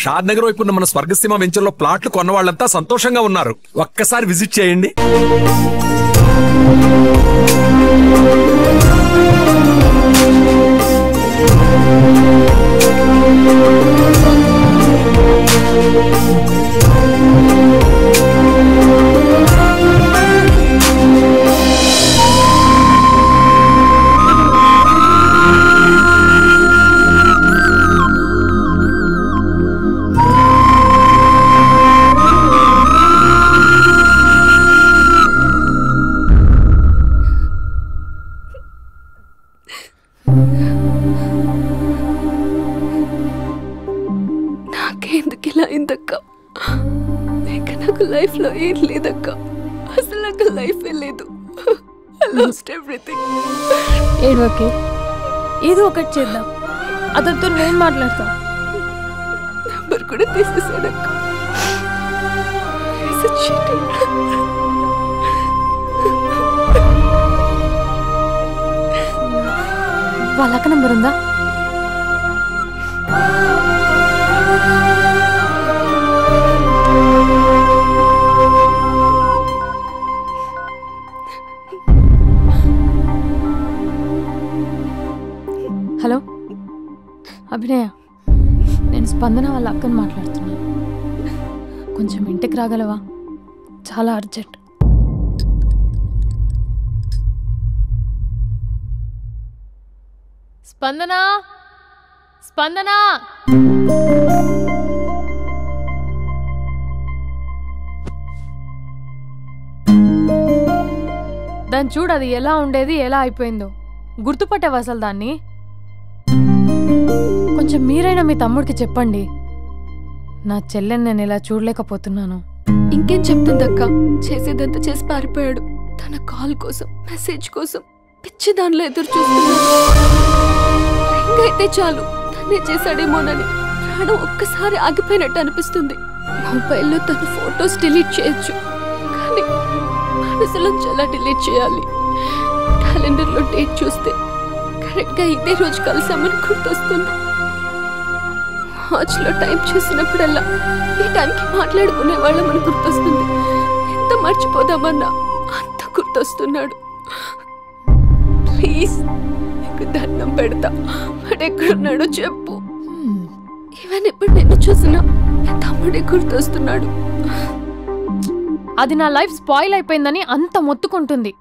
షాద్ నగర్ వైపు ఉన్న మన స్వర్గసీమ వెంచర్లో ప్లాట్లు కొన్న వాళ్ళంతా సంతోషంగా ఉన్నారు. ఒక్కసారి విజిట్ చేయండి. నాకెందుకు ఇలా అయిందక్క? నాకు లైఫ్ లో ఏం లేదక్క. అసలు నాకు లైఫ్ లేదు. I lost everything. ఏడోకే, ఏదో ఒకటి చేద్దాం. అతనితో నేను మాట్లాడతా. నంబర్ కూడా తీసేసాడక్క. He's a cheater. వాళ్ళ అక్క నంబర్ ఉందా? హలో అభినయ, నేను స్పందన వాళ్ళ అక్కని మాట్లాడుతున్నాను. కొంచెం ఇంటికి రాగలవా? చాలా అర్జెంట్. స్పందన, స్పందన, దాన్ని చూడు, అది ఎలా ఉండేది ఎలా అయిపోయిందో. గుర్తుపట్టావు అసలు దాన్ని? కొంచెం మీరైనా మీ తమ్ముడికి చెప్పండి. నా చెల్లెని నేను ఇలా చూడలేకపోతున్నాను. ఇంకేం చెప్తుందక్క? చేసేదంతా చేసి పారిపోయాడు. తన కాల్ కోసం, మెసేజ్ కోసం పిచ్చి దానిలో ఎదురు చూస్తున్నాడు. రింగ్ అయితే చాలు తనే చేశాడేమోనని ప్రాణం ఒక్కసారి ఆగిపోయినట్టు అనిపిస్తుంది. మొబైల్లో తన ఫొటోస్ డిలీట్ చేయొచ్చు, కానీ మనసులోంచి ఎలా డిలీట్ చేయాలి? క్యాలెండర్లో డేట్ చూస్తే కరెక్ట్గా ఇదే రోజు కలిసామని గుర్తొస్తుంది. మార్చ్లో టైం చూసినప్పుడల్లా ఈ టైంకి మాట్లాడుకునే వాళ్ళమని గుర్తొస్తుంది. ఎంత మర్చిపోదామన్నా అంత గుర్తొస్తున్నాడు. ప్లీజ్ నీకు దండం పెడతా, వాడెక్కడున్నాడో చెప్పు. ఈవెన్ ఇప్పుడు నిన్ను చూసినా తమ్ముడే గుర్తొస్తున్నాడు. అది నా లైఫ్ స్పాయిల్ అయిపోయిందని అంత మొత్తుకుంటుంది.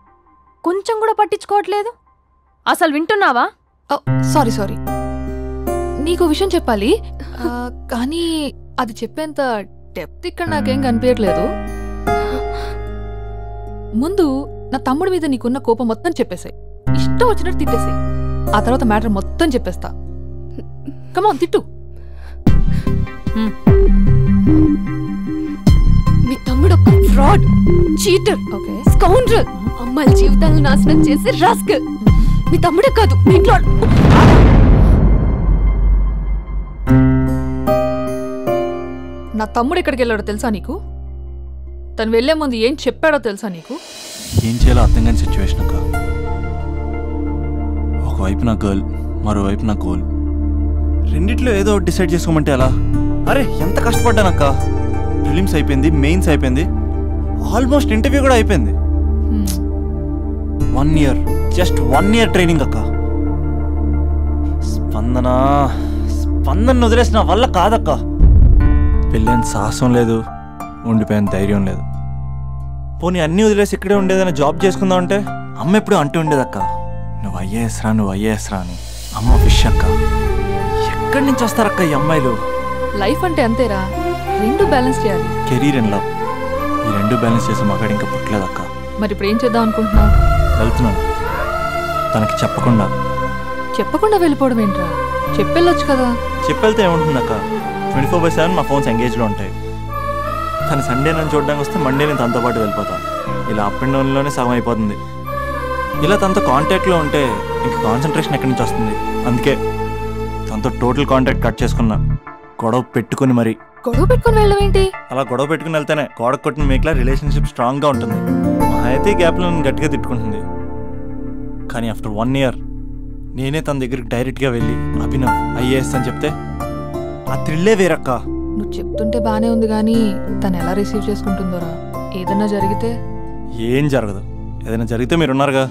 కొంచెం కూడా పట్టించుకోవట్లేదు. అసలు వింటున్నావా? సారీ సారీ, నీకు విషయం చెప్పాలి, కానీ అది చెప్పేంత డెప్త్ ఇక్కడ నాకేం కనిపించట్లేదు. ముందు నా తమ్ముడి మీద నీకున్న కోపం మొత్తం చెప్పేసాయి. ఇష్టం వచ్చినట్టు తిట్టేసాయి. ఆ తర్వాత మ్యాటర్ మొత్తం చెప్పేస్తా. కమాన్, తిట్టు. మీ తమ్ముడు ఒక ఫ్రాడ్, చీటర్, స్కౌండ్రల్, అమ్మాయిల జీవితాలను నాశనం చేసి రాస్కల్. మీ తమ్ముడే కాదు, మీ ఇంట్లో నా తమ్ముడు ఎక్కడికి వెళ్ళాడో తెలుసా నీకు? తను వెళ్లే ముందు ఏం చెప్పాడో తెలుసా నీకు? ఏం చేయాలో అర్థం కాని సిచ్యువేషన్ అక్క. ఒకవైపు నా గర్ల్, మరోవైపు నా గోల్. రెండిట్లో ఏదో డిసైడ్ చేసుకోమంటే ఎలా? అరే ఎంత కష్టపడ్డానక్క. ప్రిలిమ్స్ అయిపోయింది, మెయిన్స్ అయిపోయింది, ఆల్మోస్ట్ ఇంటర్వ్యూ కూడా అయిపోయింది. 1 year, జస్ట్ 1 year ట్రైనింగ్ అక్క. స్పందన వదిలేసిన వల్ల కాదక్క. పెళ్ళైన సాహసం లేదు, ఉండిపోయిన ధైర్యం లేదు. పోనీ అన్నీ వదిలేసి ఇక్కడే ఉండేదైనా జాబ్ చేసుకుందాం అంటే అమ్మ ఎప్పుడు అంటూ ఉండేదక్క, నువ్వు ఐఏఎస్ రా అని. అమ్మ ఫిష్ అక్క. ఎక్కడి నుంచి వస్తారక్క ఈ అమ్మాయిలు? లైఫ్ అంటే అంతేరా, రెండు బ్యాలెన్స్ చేయాలి. కెరీర్ అండ్ లవ్, ఈ రెండు బ్యాలెన్స్ చేసే మగాడు ఇంకా పుట్టలేదక్క. మరి ఇప్పుడు ఏం చేద్దాం అనుకుంటున్నావు? వెళ్తున్నాను, తనకి చెప్పకుండా వెళ్ళిపోవడం ఏంట్రా? చెప్పెళ్ళొచ్చు కదా. చెప్పెళ్తే ఏముంటుందక్క, 24/7 మా ఫోన్స్ ఎంగేజ్లో ఉంటాయి. తను సండే నన్ను చూడడానికి వస్తే మండే నేను తనతో పాటు వెళ్ళిపోతాను. ఇలా అప్ అండ్ డౌన్లోనే సగం అయిపోతుంది. ఇలా తనతో కాంటాక్ట్లో ఉంటే ఇంక కాన్సన్ట్రేషన్ ఎక్కడి నుంచి వస్తుంది? అందుకే తనతో టోటల్ కాంటాక్ట్ కట్ చేసుకున్నా. గొడవ పెట్టుకుని వెళ్ళడం ఏంటి? అలా గొడవ పెట్టుకుని వెళ్తేనే గోడ కొట్టిన మేకలా రిలేషన్షిప్ స్ట్రాంగ్గా ఉంటుంది. మా అయితే గ్యాప్లో నన్ను గట్టిగా తిట్టుకుంటుంది. కానీ ఆఫ్టర్ 1 year నేనే తన దగ్గరికి డైరెక్ట్గా వెళ్ళి అభినవ్ ఐఏఎస్ అని చెప్తే ఆ థ్రిల్లే వేరక్క. నువ్వు చెప్తుంటే బానే ఉంది కానీ తను ఎలా రిసీవ్ చేసుకుంటుందోరా? ఏదన్నా జరిగితే? ఏం జరగదు. ఏదైనా జరిగితే మీరున్నారుగా.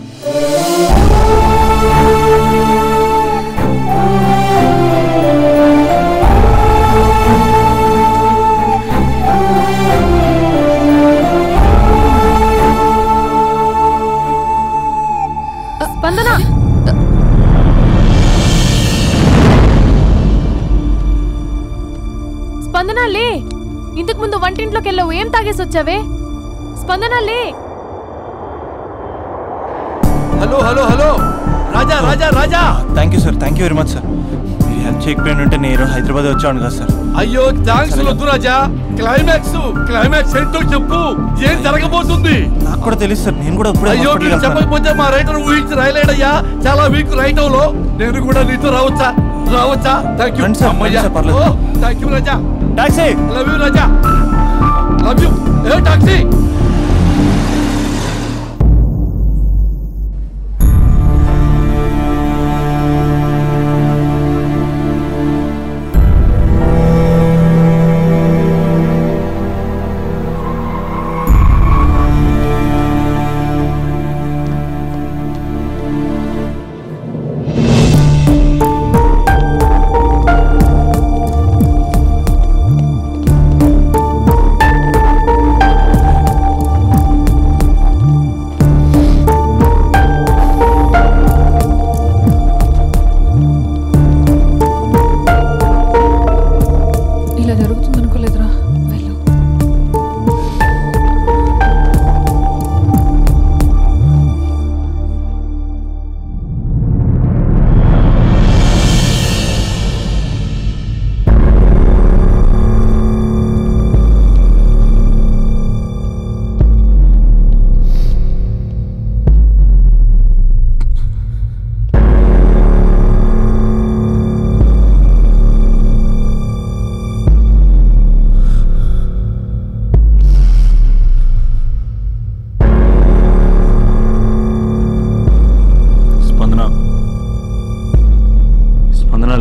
స్పందన, స్పందన లే. ఇంతకు ముందు వంటింట్లోకి వెళ్ళావు, ఏం తాగేసి వచ్చావే? స్పందన లే. Hello hello hello Raja Raja Raja. Thank you sir, thank you very much sir. మీరు హెల్ప్ చేయకపోయిన ఉంటే నేను హైదరాబాద్ వచ్చాను కదా సార్. అయ్యో థ్యాంక్స్ వద్దు రాజా. క్లైమాక్స్ ఏంటో చెప్పు. ఏం జరగబోతుంది? నాకు కూడా తెలుసు సార్, నేను కూడా ఇప్పుడు అయ్యో మీరు చెప్పకపోతే మా రైటర్ ఊహించి రాయలేడయ్యా. చాలా వీక్ రైటర్ లో నేను కూడా నీతో రావచ్చా? థ్యాంక్ యూ అమ్మయ్యా. Thank you Raja. Taxi. Love you Raja, love you. ఏ టాక్సీ.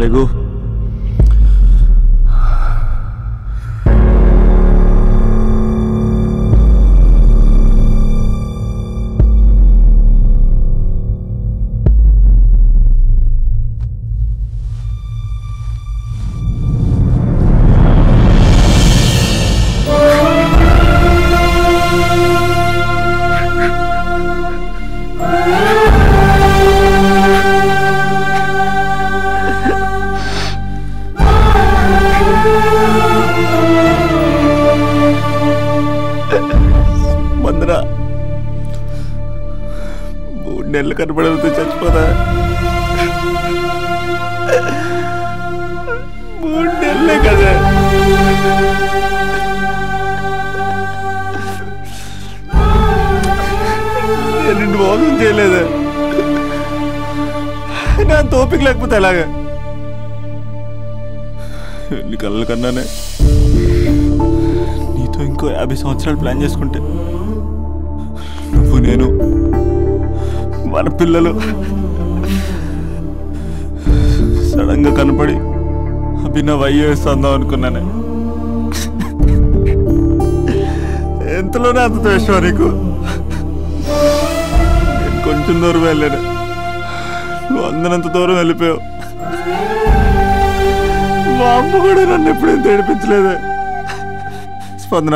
లేగు. నెల్లు కనపడవుతూ చచ్చిపోదా? 3 నెలలే కదా. నేను నిన్ను మోసం చేయలేదా? నా తోపిక లేకపోతే ఎలాగా? ఎన్ని కళ్ళ కన్నానే నీతో ఇంకో 50 సంవత్సరాలు ప్లాన్ చేసుకుంటే నువ్వు నేను మన పిల్లలు సడన్ గా కనపడి అభినవ్ ఐఏఎస్ అందాం అనుకున్నానే. ఎంతలోనే అంత ద్వేషం నీకు. నేను కొంచెం దూరం వెళ్ళాను, నువ్వు అందనంత దూరం వెళ్ళిపోయావు. మా అమ్మ కూడా నన్ను ఎప్పుడేం ఏడిపించలేదే. స్పందన,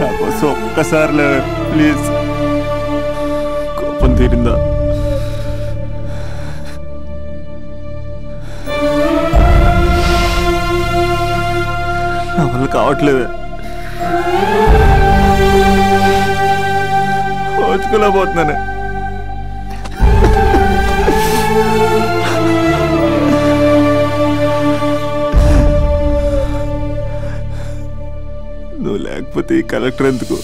నా కోసం ఒక్కసారి లేదు ప్లీజ్. కోపం తీరిందా? నా వల్ల కావట్లేదే. ఓచుకోలేకపోతున్నానే. నువ్వు లేకపోతే ఈ కలెక్టర్ ఎందుకు?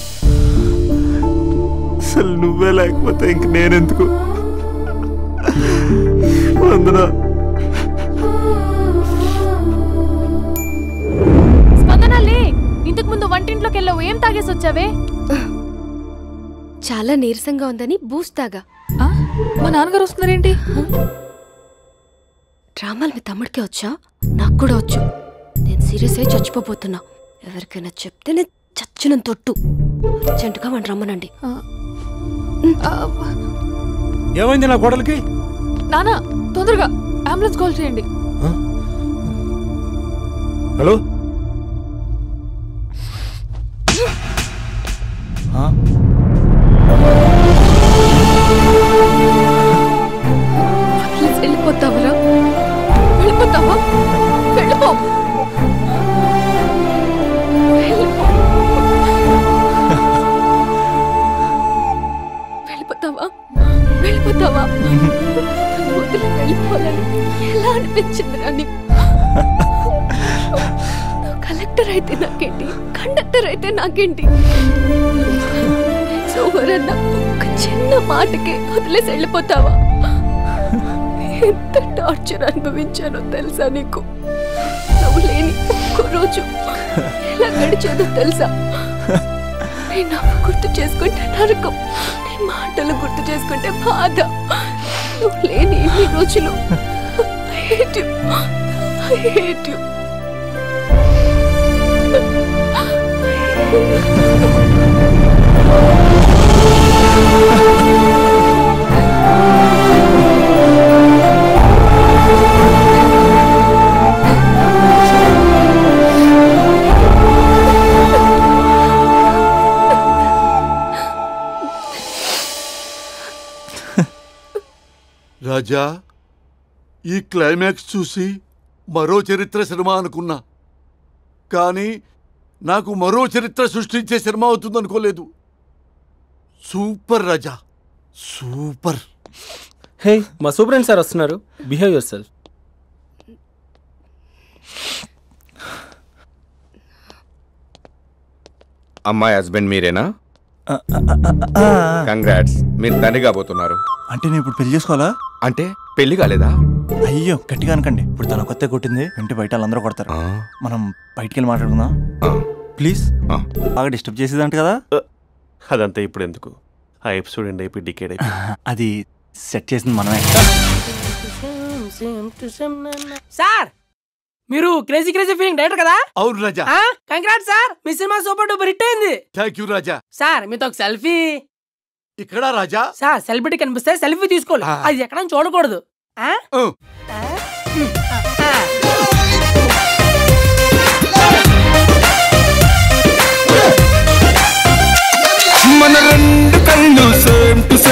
అసలు నువ్వే లేకపోతే ఇంక నేనెందుకు? స్పందన లే. ఇంతకు ముందు వంటింట్లోకి వెళ్ళావు, ఏం తాగేసి వచ్చావే? చాలా నీరసంగా ఉందని బూస్ట్ తాగా. మా నాన్నగారు వస్తున్నారేంటి? డ్రామాలు మీ తమ్ముడికే వచ్చా? నాకు కూడా వచ్చు. నేను సీరియస్ అయి చచ్చిపోతున్నా. ఎవరికైనా చెప్తే నేను చచ్చిన తొట్టు. అర్జెంటుగా వాడిని రమ్మనండి. ఏమైంది నా కోడలికి? నానా తొందరగా అంబులెన్స్ కాల్ చేయండి. హలో వెళ్ళిపోతావరా? వెళ్ళిపోతావా? వెళ్ళిపో. వెళ్ళిపోతావా? వెళ్ళిపోతావా? వదిలి వెళ్ళిపోవాలని ఎలా అనిపించిందిరా నీకు? కలెక్టర్ అయితే నాకేంటి, కండక్టర్ అయితే నాకేంటి? సోమరన్న ఒక్క చిన్న మాటకే వదిలేసి వెళ్ళిపోతావా? ఎంత టార్చర్ అనుభవించానో తెలుసా నీకు? నువ్వు లేని ఒక్క రోజు ఎలా గడిచేదో తెలుసా? నీ నవ్వు గుర్తు చేసుకుంటే నరకం, నీ మాటలు గుర్తు చేసుకుంటే బాధ. నువ్వు లేని ఇన్ని రోజులు I hate you. I hate you. రాజా, ఈ క్లైమాక్స్ చూసి మరో చరిత్ర సినిమా అనుకున్నా, కానీ నాకు మరో చరిత్ర సృష్టించే సినిమా అవుతుందనుకోలేదు. సూపర్ రాజా, సూపర్. హే, మా సూపరెంట్ సార్ వస్తున్నారు. Behave your self. అమ్మాయి హస్బెండ్ మీరేనా? కంగ్రాట్స్, మీరు తండ్రి కాబోతున్నారు. అంటే నేను ఇప్పుడు పెళ్లి చేసుకోవాలా? అంటే పెళ్లి కాలేదా? అయ్యో గట్టిగా అనకండి. ఇప్పుడు తన కొత్త కొట్టింది, ఇంటి బయట వాళ్ళందరూ కొడతారు. మనం బయటికి వెళ్ళి మాట్లాడుకుందాం ప్లీజ్. బాగా డిస్టర్బ్ చేసేదంట కదా. అదంతా ఇప్పుడు ఎందుకు? ఆ ఎపిసోడ్ ఎండ్ అయిపోయి డికేడ్ అయిపోయి అది సెట్ చేసింది మనమే. సార్, మీరు క్రేజీ క్రేజీ ఫీలింగ్ డైరెక్టర్ కదా? అవును రాజా. కంగ్రాట్స్ సార్, మీ సినిమా సూపర్ డూపర్ హిట్ అయింది. Thank you Raja. సార్, మీతో ఒక సెల్ఫీ. ఇక్కడ రాజా. సార్, సెలబ్రిటీ కనిపిస్తే సెల్ఫీ తీసుకోవాలి, అది ఎక్కడ చూడకూడదు. మన రెండు కళ్ళు సేమ్ టు సేమ్.